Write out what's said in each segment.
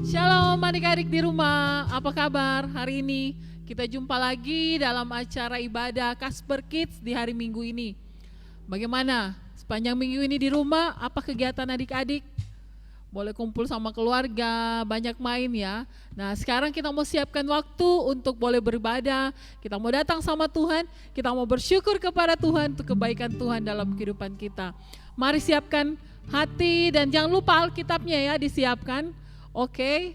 Shalom adik-adik di rumah, apa kabar hari ini? Kita jumpa lagi dalam acara ibadah Kasper Kids di hari Minggu ini. Bagaimana sepanjang minggu ini di rumah, apa kegiatan adik-adik? Boleh kumpul sama keluarga, banyak main ya. Nah sekarang kita mau siapkan waktu untuk boleh beribadah, kita mau datang sama Tuhan, kita mau bersyukur kepada Tuhan untuk kebaikan Tuhan dalam kehidupan kita. Mari siapkan hati dan jangan lupa Alkitabnya ya disiapkan. Oke,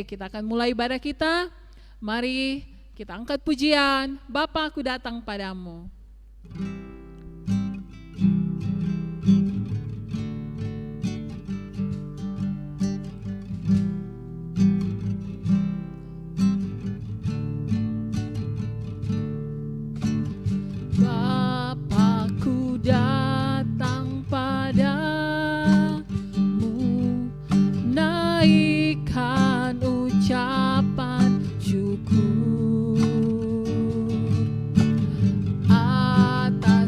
kita akan mulai ibadah kita. Mari kita angkat pujian, Bapa aku datang padamu. Bapakku datang padamu, naikkan ucapan syukur atas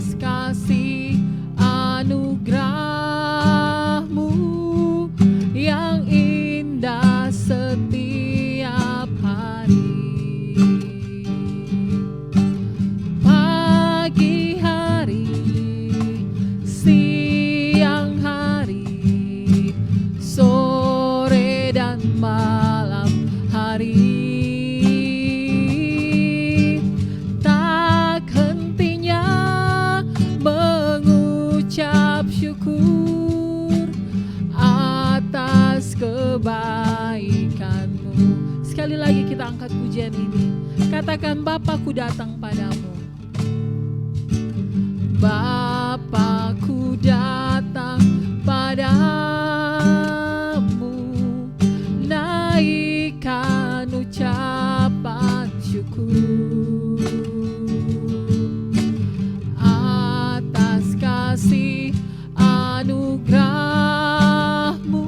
syukur atas kebaikan-Mu. Sekali lagi kita angkat pujian ini. Katakan, Bapa-Ku datang padamu. Bapa-Ku datang padamu, naikkan ucapan syukur atas kasih anugerah-Mu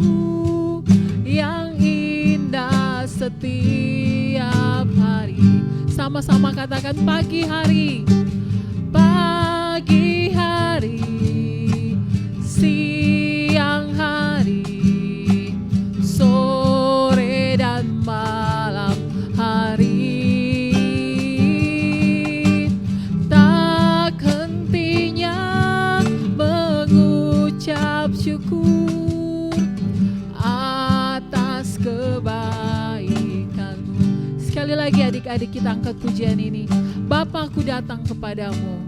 yang indah setiap hari. Sama-sama katakan, pagi hari, pagi hari, siang hari, sore dan malam hari, tak hentinya mengucap syukur atas kebaikan-Mu. Sekali lagi adik-adik, kita angkat pujian ini. Bapa-Ku datang kepadamu.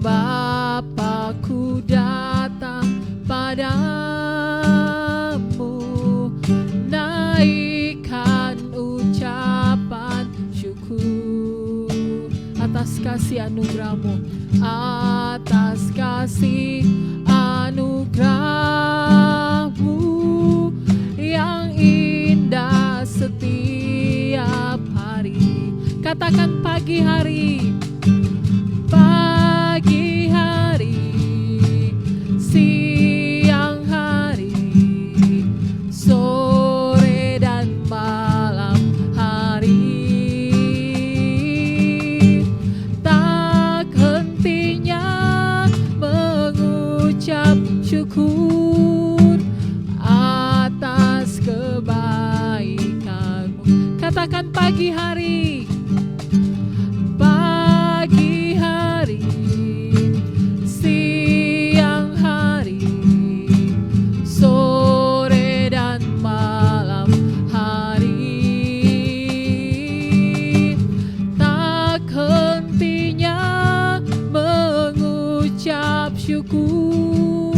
Bapa-Ku datang padamu, naikkan ucapan syukur atas kasih anugerah-Mu, atas kasih anugerah-Mu yang indah setiap hari. Katakan, pagi hari, pagi hari, siang hari, sore dan malam hari, tak hentinya mengucap syukur atas kebaikan-Mu. Katakan, pagi hari, pagi hari, siang hari, sore dan malam hari, tak hentinya mengucap syukur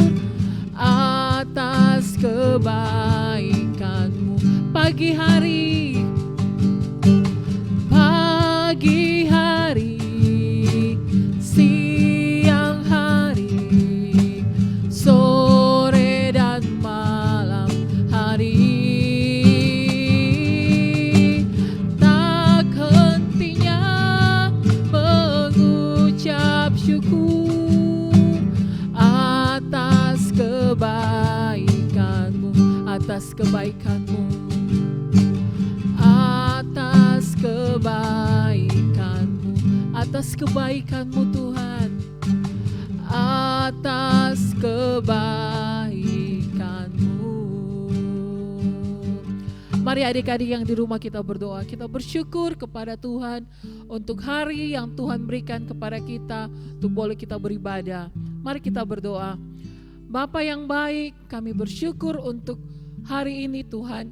atas kebaikan-Mu. Pagi hari, pagi hari, siang hari, sore dan malam hari, tak hentinya mengucap syukur atas kebaikan-Mu, atas kebaikan-Mu, atas kebaikan-Mu, atas kebaikan-Mu Tuhan, atas kebaikan-Mu. Mari adik-adik yang di rumah kita berdoa, kita bersyukur kepada Tuhan untuk hari yang Tuhan berikan kepada kita untuk boleh kita beribadah. Mari kita berdoa. Bapa yang baik, kami bersyukur untuk hari ini Tuhan.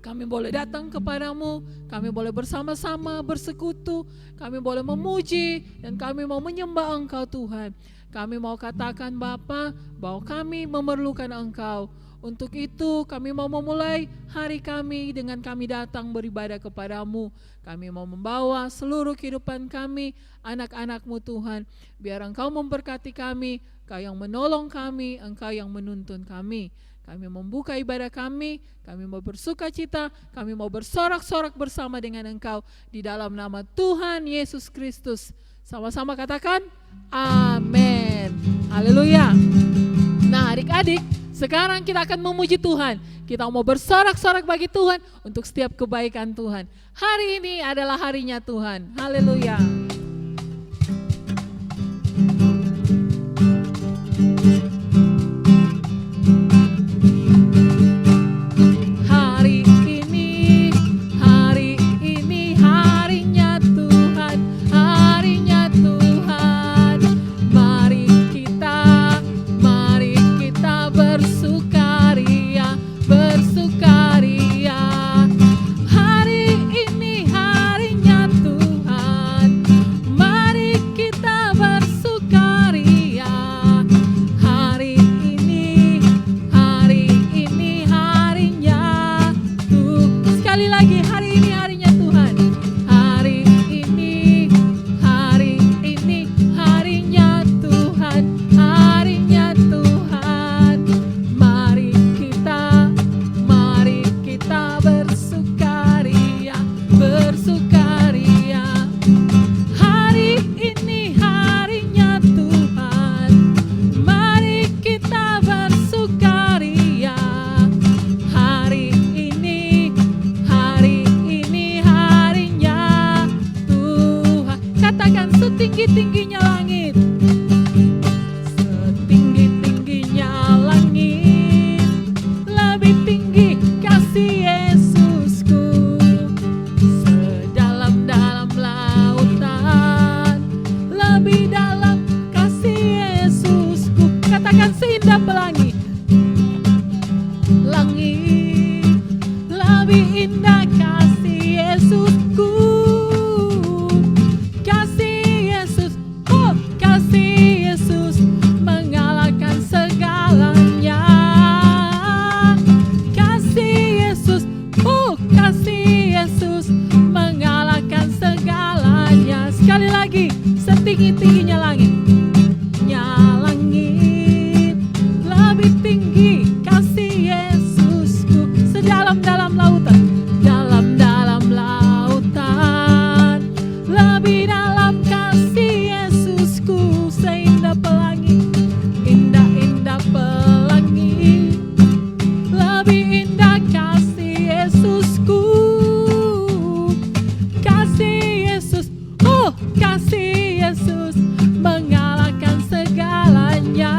Kami boleh datang kepadamu, kami boleh bersama-sama bersekutu, kami boleh memuji, dan kami mau menyembah Engkau Tuhan. Kami mau katakan Bapa bahwa kami memerlukan Engkau. Untuk itu kami mau memulai hari kami dengan kami datang beribadah kepadamu. Kami mau membawa seluruh kehidupan kami, anak-anak-Mu Tuhan. Biar Engkau memberkati kami, Engkau yang menolong kami, Engkau yang menuntun kami. Kami membuka ibadah kami mau bersuka cita, kami mau bersorak-sorak bersama dengan Engkau di dalam nama Tuhan Yesus Kristus. Sama-sama katakan, amin. Haleluya. Nah adik-adik, sekarang kita akan memuji Tuhan. Kita mau bersorak-sorak bagi Tuhan untuk setiap kebaikan Tuhan. Hari ini adalah harinya Tuhan. Haleluya. Bersukaria katakan seindah pelangi. Langit lebih indah kasih Yesusku. Kasih Yesus, oh kasih Yesus mengalahkan segalanya. Kasih Yesus, oh kasih Yesus mengalahkan segalanya. Sekali lagi, setinggi-tingginya langit. Langit lebih tinggi kasih Yesusku. Sedalam-dalam lautan, dalam-dalam lautan, lebih dalam kasih Yesusku. Seindah pelangi, indah-indah pelangi, lebih indah kasih Yesusku. Kasih Yesus, oh kasih Yesus mengalahkan segalanya.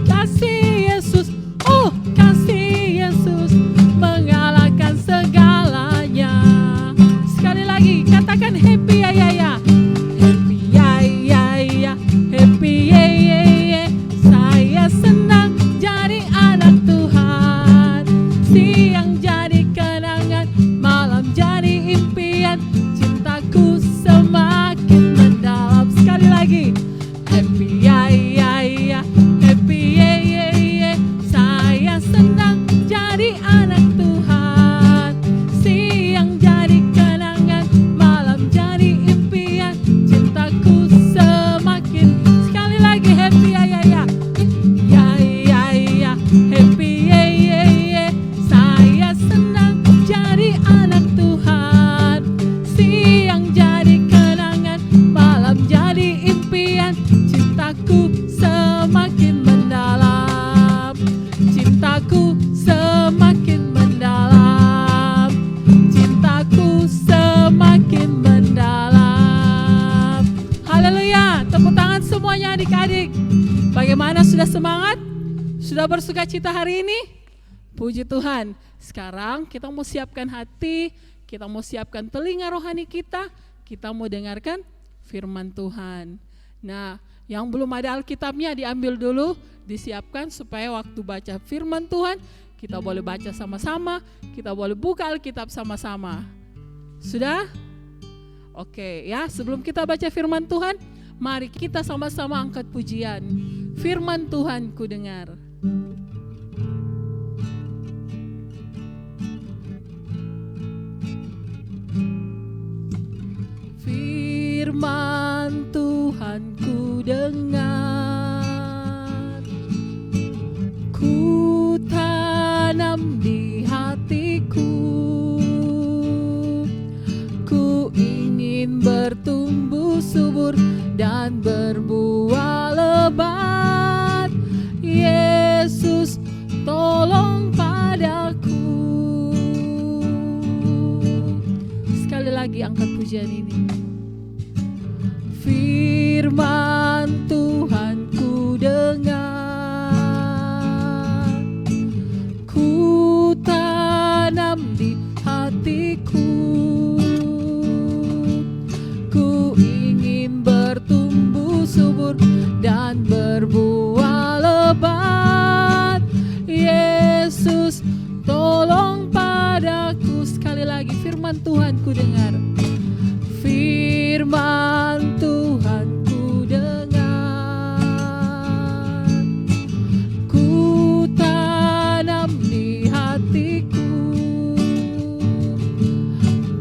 Kasih Yesus, oh kasih Yesus mengalahkan segalanya. Sekali lagi katakan happy ya ya ya. Happy ya ya ya. Happy ya ya ya. Saya senang jadi anak Tuhan. Siang jadi kenangan, malam jadi impian. Cintaku semakin mendalam. Sekali lagi, happy ya ya ya. Happy ya ya ya. Saya senang jadi anak Tuhan. Siang jadi kenangan, malam jadi impian. Cintaku semakin. Sekali lagi, happy ya ya ya. Ya ya ya. Happy ya ya ya. Saya senang jadi anak Tuhan. Siang jadi kenangan, malam jadi impian. Cintaku semakin mendalam. Cintaku semakin mendalam. Cintaku semakin mendalam. Haleluya. Tepuk tangan semuanya adik-adik. Bagaimana, sudah semangat? Sudah bersuka cita hari ini? Puji Tuhan. Sekarang kita mau siapkan hati, kita mau siapkan telinga rohani kita mau dengarkan firman Tuhan. Nah, yang belum ada Alkitabnya diambil dulu, disiapkan supaya waktu baca firman Tuhan, kita boleh baca sama-sama, kita boleh buka Alkitab sama-sama. Sudah? Oke ya, sebelum kita baca firman Tuhan, mari kita sama-sama angkat pujian. Firman Tuhan ku dengar. Firman Tuhan ku dengar, ku tanam di hatiku, ku ingin bertumbuh subur dan berbuah lebat. Yesus tolong padaku. Sekali lagi angkat pujian ini. Firman Tuhan ku dengar, ku tanam di hatiku, ku ingin bertumbuh subur dan berbuah lebat. Yesus tolong padaku. Sekali lagi, firman Tuhan ku dengar. Firman Tuhan ku dengar, ku tanam di hatiku,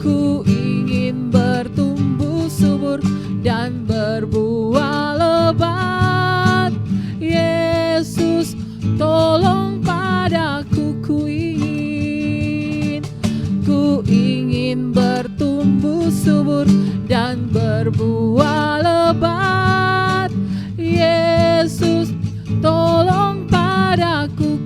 ku ingin bertumbuh subur dan berbuah lebat. Yesus tolong padaku, ku ingin bertumbuh subur dan berbuah lebat. Yesus tolong padaku,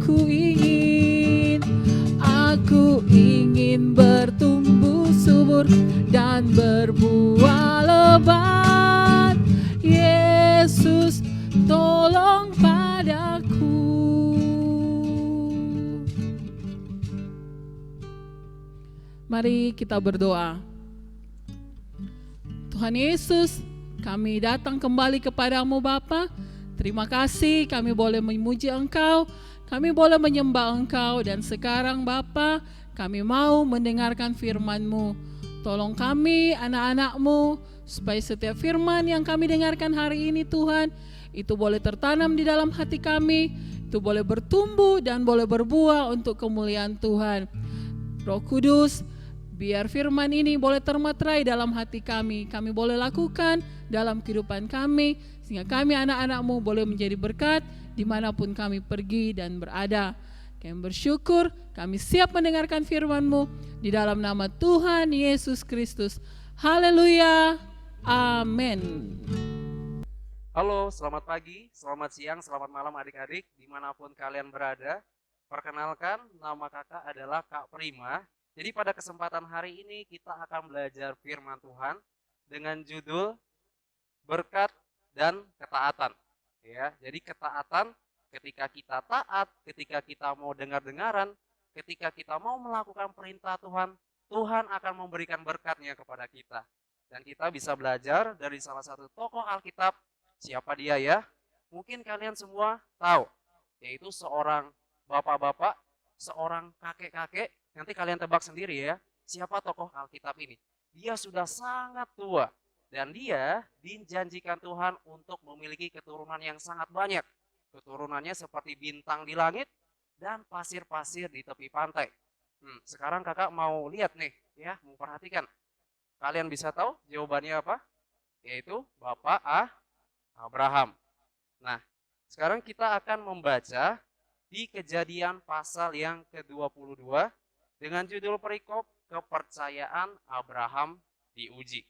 aku ingin bertumbuh subur dan berbuah lebat. Yesus tolong padaku. Mari kita berdoa. Tuhan Yesus, kami datang kembali kepadamu Bapa Terima kasih kami boleh memuji Engkau, kami boleh menyembah Engkau, dan sekarang Bapa, kami mau mendengarkan firman-Mu. Tolong kami anak-anak-Mu, supaya setiap firman yang kami dengarkan hari ini Tuhan, itu boleh tertanam di dalam hati kami, itu boleh bertumbuh dan boleh berbuah untuk kemuliaan Tuhan. Roh Kudus, biar firman ini boleh termaterai dalam hati kami boleh lakukan dalam kehidupan kami, sehingga kami anak-anak-Mu boleh menjadi berkat dimanapun kami pergi dan berada. Kami bersyukur, kami siap mendengarkan firman-Mu di dalam nama Tuhan Yesus Kristus. Haleluya, amin. Halo, selamat pagi, selamat siang, selamat malam adik-adik dimanapun kalian berada. Perkenalkan, nama kakak adalah Kak Prima. Jadi pada kesempatan hari ini kita akan belajar firman Tuhan dengan judul berkat dan ketaatan. Ya, jadi ketaatan ketika kita taat, ketika kita mau dengar-dengaran, ketika kita mau melakukan perintah Tuhan, Tuhan akan memberikan berkatnya kepada kita. Dan kita bisa belajar dari salah satu tokoh Alkitab. Siapa dia ya? Mungkin kalian semua tahu, yaitu seorang bapak-bapak, seorang kakek-kakek. Nanti kalian tebak sendiri ya, siapa tokoh Alkitab ini. Dia sudah sangat tua, dan dia dijanjikan Tuhan untuk memiliki keturunan yang sangat banyak. Keturunannya seperti bintang di langit dan pasir-pasir di tepi pantai. Sekarang kakak mau lihat nih, ya, mau perhatikan. Kalian bisa tahu jawabannya apa? Yaitu Bapak Abraham. Nah, sekarang kita akan membaca di Kejadian pasal yang ke-22 dengan judul perikop kepercayaan Abraham diuji.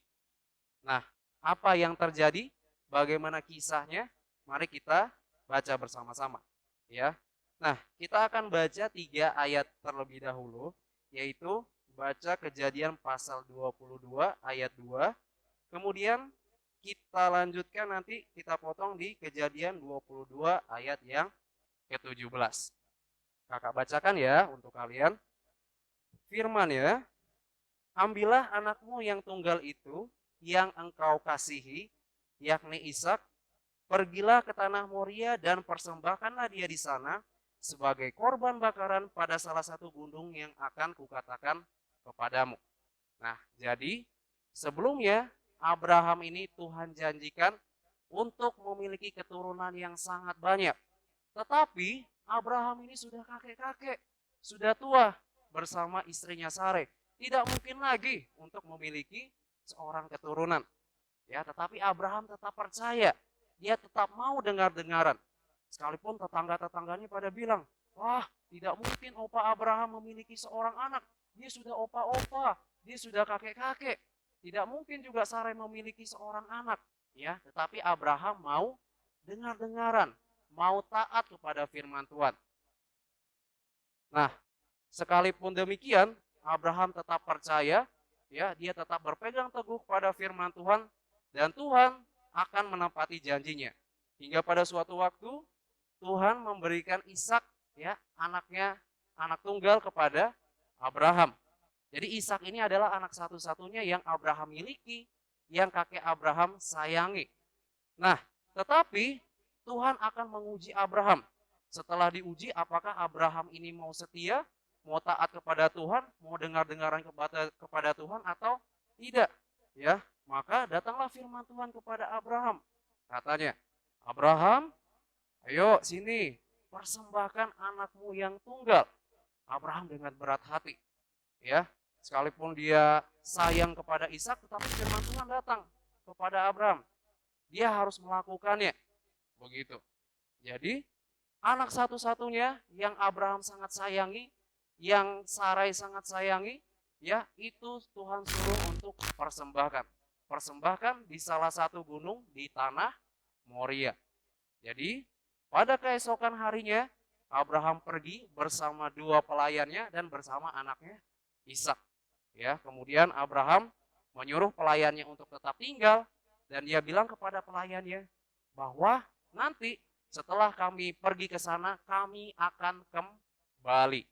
Nah, apa yang terjadi? Bagaimana kisahnya? Mari kita baca bersama-sama, ya. Nah, kita akan baca 3 ayat terlebih dahulu, yaitu baca Kejadian pasal 22 ayat 2. Kemudian kita lanjutkan nanti kita potong di Kejadian 22 ayat yang ke-17. Kakak bacakan ya untuk kalian. Firman ya, ambillah anakmu yang tunggal itu yang engkau kasihi, yakni Ishak, pergilah ke tanah Moria dan persembahkanlah dia di sana sebagai korban bakaran pada salah satu gunung yang akan kukatakan kepadamu. Nah, jadi sebelumnya Abraham ini Tuhan janjikan untuk memiliki keturunan yang sangat banyak. Tetapi Abraham ini sudah kakek-kakek, sudah tua bersama istrinya Sare. Tidak mungkin lagi untuk memiliki seorang keturunan. Ya, tetapi Abraham tetap percaya. Dia tetap mau dengar-dengaran. Sekalipun tetangga-tetangganya pada bilang, wah, tidak mungkin opa Abraham memiliki seorang anak. Dia sudah opa-opa, dia sudah kakek-kakek. Tidak mungkin juga Sarai memiliki seorang anak. Ya, tetapi Abraham mau dengar-dengaran, mau taat kepada firman Tuhan. Nah, sekalipun demikian, Abraham tetap percaya, ya, dia tetap berpegang teguh pada firman Tuhan, dan Tuhan akan menepati janjinya. Hingga pada suatu waktu Tuhan memberikan Ishak, ya, anaknya, anak tunggal kepada Abraham. Jadi Ishak ini adalah anak satu-satunya yang Abraham miliki, yang kakek Abraham sayangi. Nah, tetapi Tuhan akan menguji Abraham. Setelah diuji, apakah Abraham ini mau setia, mau taat kepada Tuhan, mau dengar-dengaran kepada Tuhan atau tidak? Ya, maka datanglah firman Tuhan kepada Abraham. Katanya, Abraham, ayo sini, persembahkan anakmu yang tunggal. Abraham dengan berat hati, ya, sekalipun dia sayang kepada Ishak, tetapi firman Tuhan datang kepada Abraham. Dia harus melakukannya, begitu. Jadi anak satu-satunya yang Abraham sangat sayangi, yang Sarai sangat sayangi, ya, itu Tuhan suruh untuk persembahkan. Persembahkan di salah satu gunung di tanah Moria. Jadi pada keesokan harinya Abraham pergi bersama 2 pelayannya dan bersama anaknya Ishak. Ya, kemudian Abraham menyuruh pelayannya untuk tetap tinggal, dan dia bilang kepada pelayannya bahwa nanti setelah kami pergi ke sana kami akan kembali.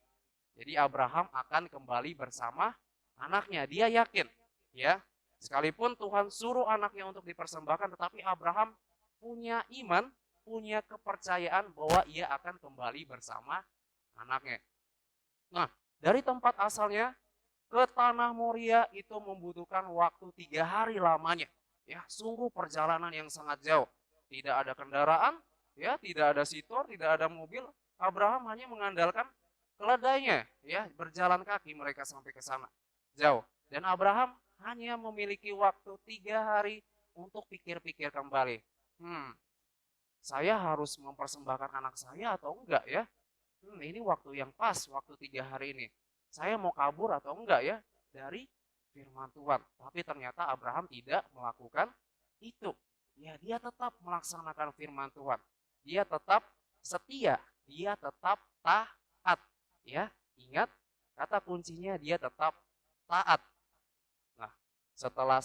Jadi Abraham akan kembali bersama anaknya. Dia yakin, ya, sekalipun Tuhan suruh anaknya untuk dipersembahkan, tetapi Abraham punya iman, punya kepercayaan bahwa ia akan kembali bersama anaknya. Nah, dari tempat asalnya ke tanah Moria itu membutuhkan waktu 3 hari lamanya. Ya, sungguh perjalanan yang sangat jauh. Tidak ada kendaraan, ya, tidak ada sitor, tidak ada mobil. Abraham hanya mengandalkan keledainya, ya, berjalan kaki mereka sampai ke sana. Jauh. Dan Abraham hanya memiliki waktu 3 hari untuk pikir-pikir kembali. Saya harus mempersembahkan anak saya atau enggak ya? Ini waktu yang pas, waktu 3 hari ini. Saya mau kabur atau enggak ya dari firman Tuhan. Tapi ternyata Abraham tidak melakukan itu. Ya, dia tetap melaksanakan firman Tuhan. Dia tetap setia, dia tetap taat. Ya, ingat kata kuncinya dia tetap taat. Nah, setelah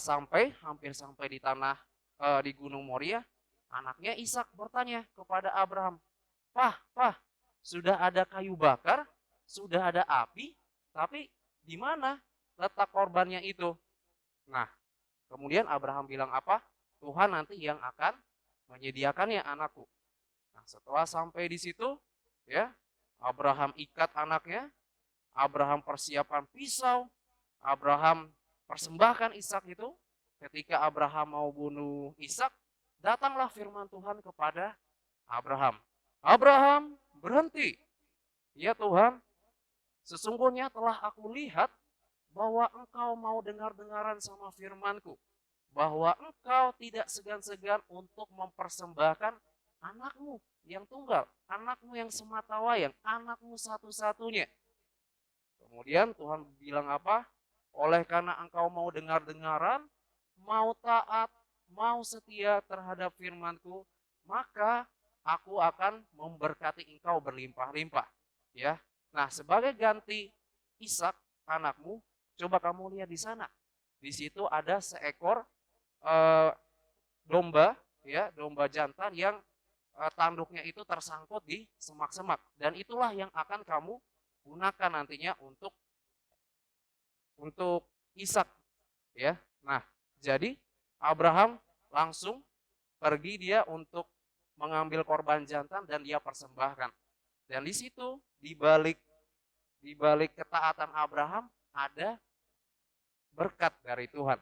hampir sampai di di Gunung Moria, anaknya Ishak bertanya kepada Abraham, Pah, sudah ada kayu bakar, sudah ada api, tapi di mana letak korbannya itu? Nah, kemudian Abraham bilang apa? Tuhan nanti yang akan menyediakannya anakku. Nah, setelah sampai di situ, ya, Abraham ikat anaknya, Abraham persiapkan pisau, Abraham persembahkan Ishak itu. Ketika Abraham mau bunuh Ishak, datanglah firman Tuhan kepada Abraham. Abraham, berhenti. Ya Tuhan, sesungguhnya telah aku lihat bahwa engkau mau dengar-dengaran sama firmanku. Bahwa engkau tidak segan-segan untuk mempersembahkan anakmu yang tunggal, anakmu yang sematawayang, anakmu satu-satunya. Kemudian Tuhan bilang apa? Oleh karena engkau mau dengar-dengaran, mau taat, mau setia terhadap firmanku, maka aku akan memberkati engkau berlimpah-limpah. Ya. Nah, sebagai ganti Ishak anakmu, coba kamu lihat di sana. Di situ ada seekor domba, ya, domba jantan yang tanduknya itu tersangkut di semak-semak, dan itulah yang akan kamu gunakan nantinya untuk Ishak, ya. Nah, jadi Abraham langsung pergi dia untuk mengambil korban jantan dan dia persembahkan. Dan di situ di balik ketaatan Abraham ada berkat dari Tuhan.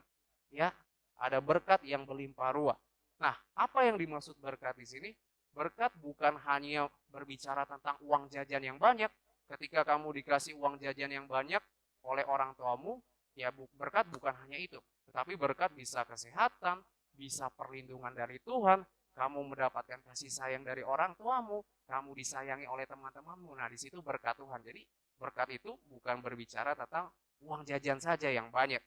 Ya, ada berkat yang berlimpah ruah. Nah, apa yang dimaksud berkat di sini? Berkat bukan hanya berbicara tentang uang jajan yang banyak. Ketika kamu dikasih uang jajan yang banyak oleh orang tuamu, ya berkat bukan hanya itu. Tetapi berkat bisa kesehatan, bisa perlindungan dari Tuhan, kamu mendapatkan kasih sayang dari orang tuamu, kamu disayangi oleh teman-temanmu. Nah, di situ berkat Tuhan. Jadi, berkat itu bukan berbicara tentang uang jajan saja yang banyak.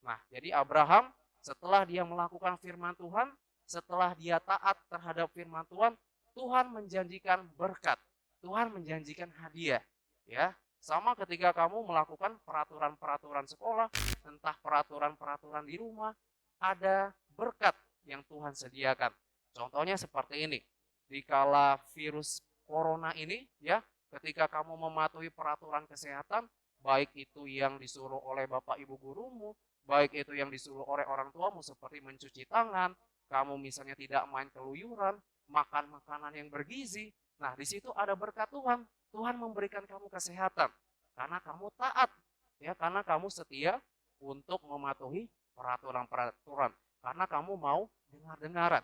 Nah, jadi Abraham setelah dia melakukan firman Tuhan, setelah dia taat terhadap firman Tuhan, Tuhan menjanjikan berkat. Tuhan menjanjikan hadiah, ya. Sama ketika kamu melakukan peraturan-peraturan sekolah, entah peraturan-peraturan di rumah, ada berkat yang Tuhan sediakan. Contohnya seperti ini. Dikala virus corona ini, ya, ketika kamu mematuhi peraturan kesehatan, baik itu yang disuruh oleh Bapak Ibu gurumu, baik itu yang disuruh oleh orang tuamu seperti mencuci tangan, kamu misalnya tidak main keluyuran, makan makanan yang bergizi. Nah, di situ ada berkat Tuhan. Tuhan memberikan kamu kesehatan karena kamu taat, ya, karena kamu setia untuk mematuhi peraturan-peraturan, karena kamu mau dengar-dengaran.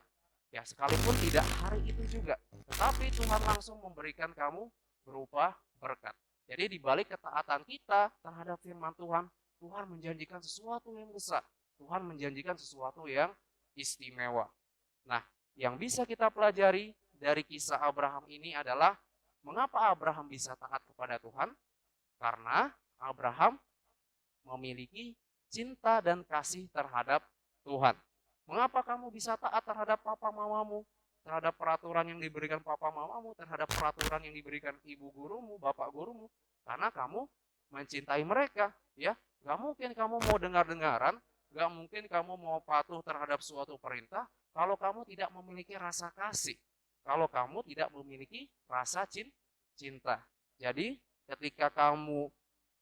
Ya, sekalipun tidak hari itu juga, tetapi Tuhan langsung memberikan kamu berupa berkat. Jadi di balik ketaatan kita terhadap firman Tuhan, Tuhan menjanjikan sesuatu yang besar. Tuhan menjanjikan sesuatu yang istimewa. Nah, yang bisa kita pelajari dari kisah Abraham ini adalah mengapa Abraham bisa taat kepada Tuhan? Karena Abraham memiliki cinta dan kasih terhadap Tuhan. Mengapa kamu bisa taat terhadap papa mamamu, terhadap peraturan yang diberikan papa mamamu, terhadap peraturan yang diberikan ibu gurumu, bapak gurumu? Karena kamu mencintai mereka, ya. Gak mungkin kamu mau dengar-dengaran, gak mungkin kamu mau patuh terhadap suatu perintah kalau kamu tidak memiliki rasa kasih, kalau kamu tidak memiliki rasa cinta. Jadi ketika kamu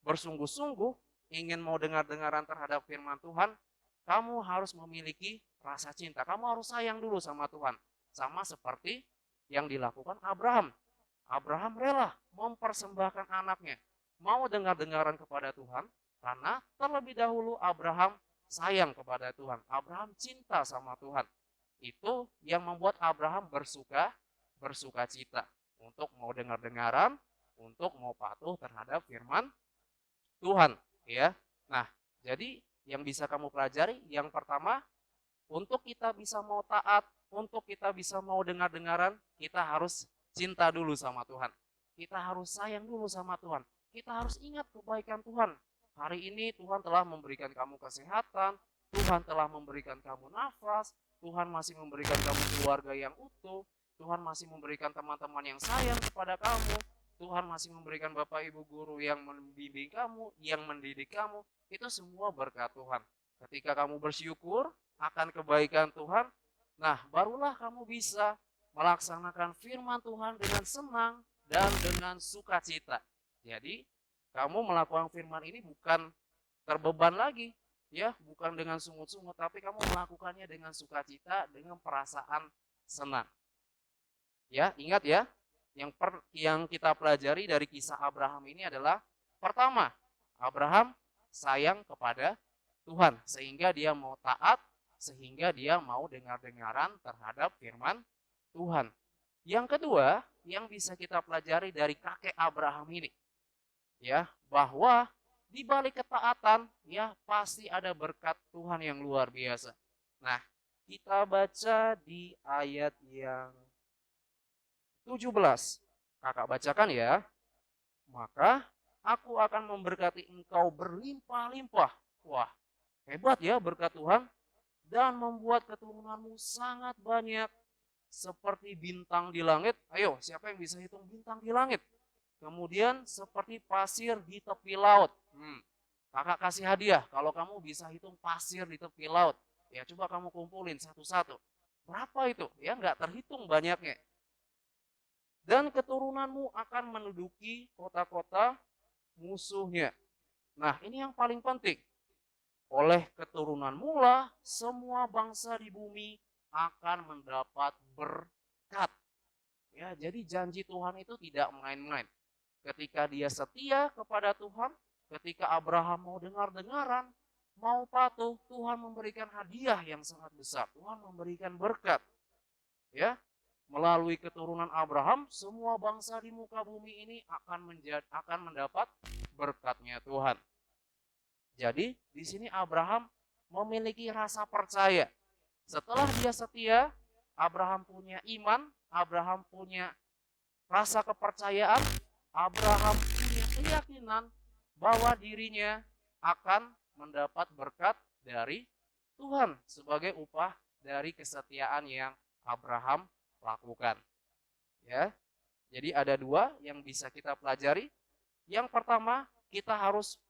bersungguh-sungguh ingin mau dengar-dengaran terhadap firman Tuhan, kamu harus memiliki rasa cinta. Kamu harus sayang dulu sama Tuhan. Sama seperti yang dilakukan Abraham. Abraham rela mempersembahkan anaknya, mau dengar-dengaran kepada Tuhan, karena terlebih dahulu Abraham sayang kepada Tuhan. Abraham cinta sama Tuhan. Itu yang membuat Abraham bersuka cita untuk mau dengar-dengaran, untuk mau patuh terhadap firman Tuhan, ya. Nah, jadi yang bisa kamu pelajari yang pertama, untuk kita bisa mau taat, untuk kita bisa mau dengar-dengaran, kita harus cinta dulu sama Tuhan. Kita harus sayang dulu sama Tuhan. Kita harus ingat kebaikan Tuhan. Hari ini Tuhan telah memberikan kamu kesehatan, Tuhan telah memberikan kamu nafas, Tuhan masih memberikan kamu keluarga yang utuh, Tuhan masih memberikan teman-teman yang sayang kepada kamu, Tuhan masih memberikan Bapak Ibu guru yang membimbing kamu, yang mendidik kamu. Itu semua berkat Tuhan. Ketika kamu bersyukur akan kebaikan Tuhan, nah barulah kamu bisa melaksanakan firman Tuhan dengan senang dan dengan sukacita. Jadi kamu melakukan firman ini bukan terbeban lagi, ya, bukan dengan sungut-sungut, tapi kamu melakukannya dengan sukacita, dengan perasaan senang. Ya, ingat ya, yang kita pelajari dari kisah Abraham ini adalah pertama, Abraham sayang kepada Tuhan sehingga dia mau taat, sehingga dia mau dengar-dengaran terhadap firman Tuhan. Yang kedua, yang bisa kita pelajari dari kakek Abraham ini, ya, bahwa di balik ketaatan, ya, pasti ada berkat Tuhan yang luar biasa. Nah, kita baca di ayat yang 17. Kakak bacakan ya. Maka aku akan memberkati engkau berlimpah-limpah. Wah, hebat ya berkat Tuhan. Dan membuat keturunanmu sangat banyak seperti bintang di langit. Ayo, siapa yang bisa hitung bintang di langit? Kemudian seperti pasir di tepi laut. Kakak kasih hadiah kalau kamu bisa hitung pasir di tepi laut. Ya, coba kamu kumpulin satu-satu. Berapa itu? Ya, nggak terhitung banyaknya. Dan keturunanmu akan menduduki kota-kota musuhnya. Nah, ini yang paling penting. Oleh keturunanmu lah semua bangsa di bumi akan mendapat berkat. Ya, jadi janji Tuhan itu tidak main-main. Ketika dia setia kepada Tuhan, ketika Abraham mau dengar-dengaran, mau patuh, Tuhan memberikan hadiah yang sangat besar. Tuhan memberikan berkat. Ya, melalui keturunan Abraham, semua bangsa di muka bumi ini akan mendapat berkatnya Tuhan. Jadi di sini Abraham memiliki rasa percaya. Setelah dia setia, Abraham punya iman, Abraham punya rasa kepercayaan, Abraham punya keyakinan bahwa dirinya akan mendapat berkat dari Tuhan sebagai upah dari kesetiaan yang Abraham lakukan. Ya. Jadi ada dua yang bisa kita pelajari. Yang pertama, kita harus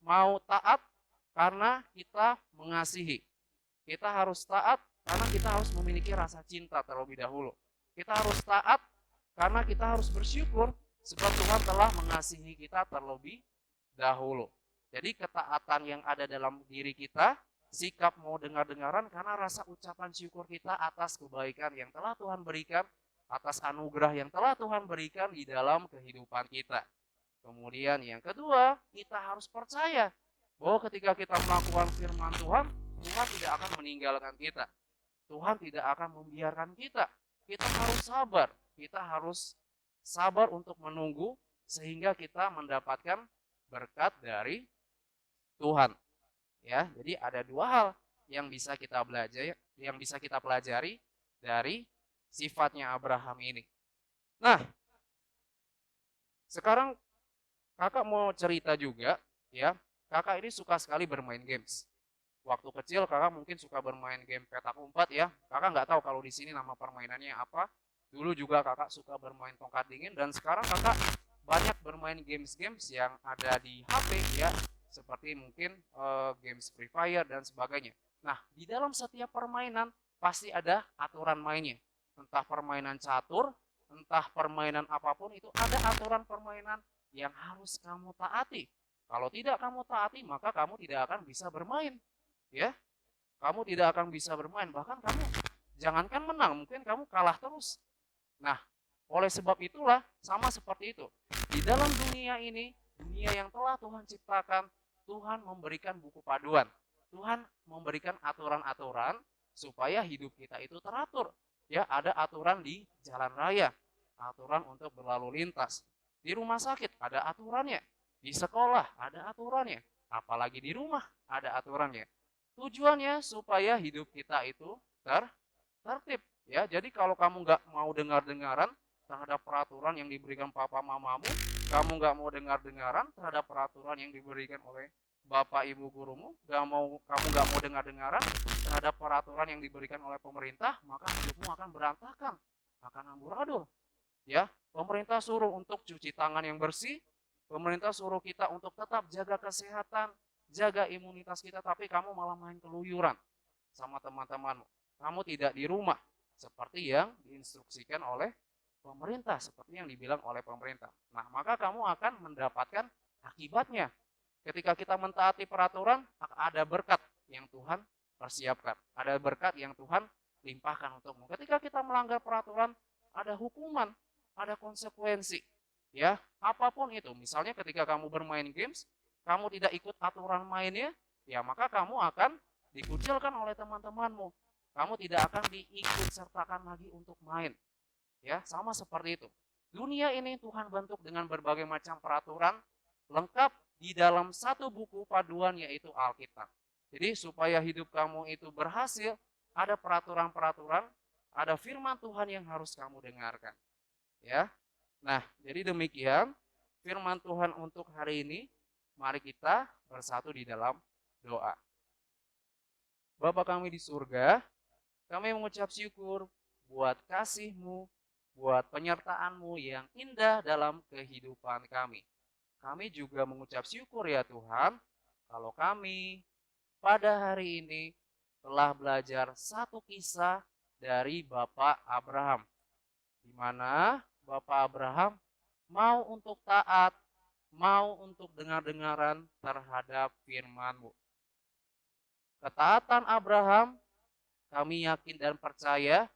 mau taat karena kita mengasihi. Kita harus taat karena kita harus memiliki rasa cinta terlebih dahulu. Kita harus taat karena kita harus bersyukur sebab Tuhan telah mengasihi kita terlebih dahulu. Jadi ketaatan yang ada dalam diri kita, sikap mau dengar-dengaran karena rasa ucapan syukur kita atas kebaikan yang telah Tuhan berikan, atas anugerah yang telah Tuhan berikan di dalam kehidupan kita. Kemudian yang kedua, kita harus percaya bahwa ketika kita melakukan firman Tuhan, Tuhan tidak akan meninggalkan kita. Tuhan tidak akan membiarkan kita. Kita harus sabar. Kita harus sabar untuk menunggu sehingga kita mendapatkan berkat dari Tuhan. Ya, jadi ada dua hal yang bisa kita pelajari dari sifatnya Abraham ini. Nah, sekarang kakak mau cerita juga, ya. Kakak ini suka sekali bermain games. Waktu kecil kakak mungkin suka bermain game petak umpet ya. Kakak nggak tahu kalau di sini nama permainannya apa. Dulu juga kakak suka bermain tongkat dingin dan sekarang kakak banyak bermain games-games yang ada di HP ya. Seperti mungkin games Free Fire dan sebagainya. Nah, di dalam setiap permainan pasti ada aturan mainnya. Entah permainan catur, entah permainan apapun, itu ada aturan permainan yang harus kamu taati. Kalau tidak kamu taati, maka kamu tidak akan bisa bermain. Ya, kamu tidak akan bisa bermain. Bahkan kamu jangankan menang, mungkin kamu kalah terus. Nah, oleh sebab itulah sama seperti itu. Di dalam dunia ini, dunia yang telah Tuhan ciptakan, Tuhan memberikan buku paduan. Tuhan memberikan aturan-aturan supaya hidup kita itu teratur. Ya, ada aturan di jalan raya, aturan untuk berlalu lintas. Di rumah sakit ada aturannya, di sekolah ada aturannya, apalagi di rumah ada aturannya. Tujuannya supaya hidup kita itu tertib. Ya, jadi kalau kamu nggak mau dengar-dengaran terhadap peraturan yang diberikan papa mamamu, kamu nggak mau dengar-dengaran terhadap peraturan yang diberikan oleh bapak ibu gurumu, kamu nggak mau dengar-dengaran terhadap peraturan yang diberikan oleh pemerintah, maka hidupmu akan berantakan, akan amburadul. Ya, pemerintah suruh untuk cuci tangan yang bersih, pemerintah suruh kita untuk tetap jaga kesehatan, jaga imunitas kita, tapi kamu malah main keluyuran sama teman-temanmu. Kamu tidak di rumah seperti yang diinstruksikan oleh pemerintah, seperti yang dibilang oleh pemerintah. Nah, maka kamu akan mendapatkan akibatnya. Ketika kita mentaati peraturan, ada berkat yang Tuhan persiapkan, ada berkat yang Tuhan limpahkan untukmu. Ketika kita melanggar peraturan, ada hukuman, ada konsekuensi. Ya, apapun itu. Misalnya ketika kamu bermain games, kamu tidak ikut aturan mainnya, ya maka kamu akan dikucilkan oleh teman-temanmu. Kamu tidak akan diikut sertakan lagi untuk main. Ya, sama seperti itu. Dunia ini Tuhan bentuk dengan berbagai macam peraturan lengkap di dalam satu buku paduan, yaitu Alkitab. Jadi supaya hidup kamu itu berhasil, ada peraturan-peraturan, ada firman Tuhan yang harus kamu dengarkan. Ya. Nah, jadi demikian firman Tuhan untuk hari ini. Mari kita bersatu di dalam doa. Bapa kami di surga, kami mengucap syukur buat kasih-Mu, buat penyertaan-Mu yang indah dalam kehidupan kami. Kami juga mengucap syukur ya Tuhan, kalau kami pada hari ini telah belajar satu kisah dari Bapak Abraham, di mana Bapak Abraham mau untuk taat, mau untuk dengar-dengaran terhadap firman-Mu. Ketaatan Abraham, kami yakin dan percaya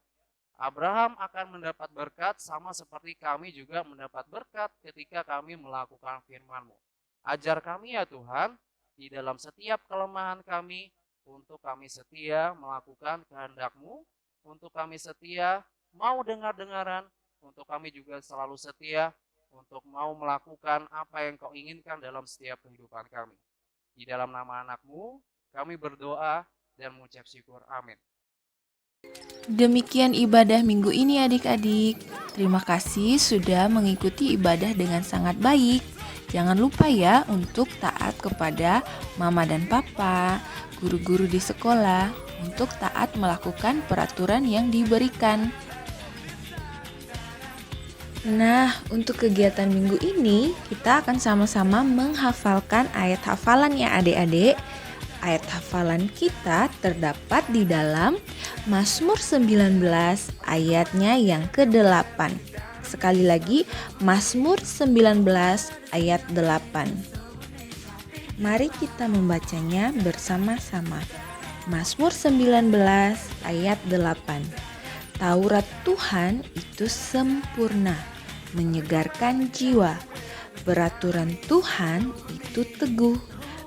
Abraham akan mendapat berkat sama seperti kami juga mendapat berkat ketika kami melakukan firman-Mu. Ajar kami ya Tuhan, di dalam setiap kelemahan kami, untuk kami setia melakukan kehendak-Mu, untuk kami setia mau dengar-dengaran, untuk kami juga selalu setia untuk mau melakukan apa yang Kau inginkan dalam setiap kehidupan kami. Di dalam nama anak-Mu, kami berdoa dan mengucap syukur. Amin. Demikian ibadah minggu ini adik-adik. Terima kasih sudah mengikuti ibadah dengan sangat baik. Jangan lupa ya untuk taat kepada mama dan papa, guru-guru di sekolah, untuk taat melakukan peraturan yang diberikan. Nah, untuk kegiatan minggu ini, kita akan sama-sama menghafalkan ayat hafalan ya adik-adik. Ayat hafalan kita terdapat di dalam Mazmur 19 ayatnya yang ke-8. Sekali lagi, Mazmur 19 ayat 8. Mari kita membacanya bersama-sama. Mazmur 19 ayat 8. Taurat Tuhan itu sempurna, menyegarkan jiwa. Peraturan Tuhan itu teguh,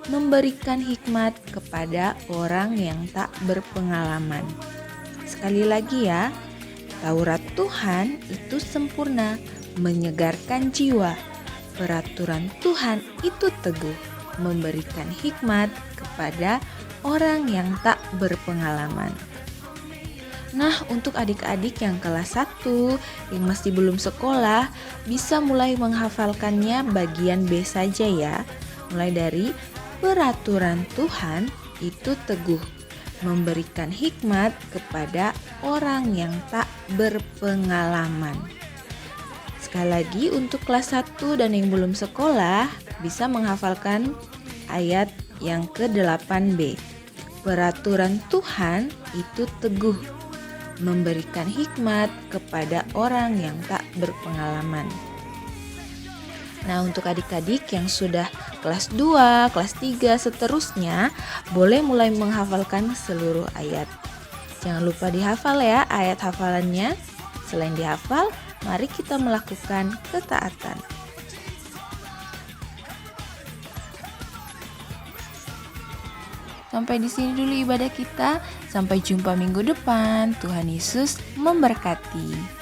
memberikan hikmat kepada orang yang tak berpengalaman. Sekali lagi ya, Taurat Tuhan itu sempurna, menyegarkan jiwa. Peraturan Tuhan itu teguh, memberikan hikmat kepada orang yang tak berpengalaman. Nah, untuk adik-adik yang kelas 1 yang masih belum sekolah, bisa mulai menghafalkannya bagian B saja ya. Mulai dari peraturan Tuhan itu teguh, memberikan hikmat kepada orang yang tak berpengalaman. Sekali lagi untuk kelas 1 dan yang belum sekolah bisa menghafalkan ayat yang ke-8b. Peraturan Tuhan itu teguh, memberikan hikmat kepada orang yang tak berpengalaman. Nah, untuk adik-adik yang sudah kelas 2, kelas 3, seterusnya, boleh mulai menghafalkan seluruh ayat. Jangan lupa dihafal ya ayat hafalannya. Selain dihafal, Mari kita melakukan ketaatan. Sampai di sini dulu ibadah kita. Sampai jumpa minggu depan. Tuhan Yesus memberkati.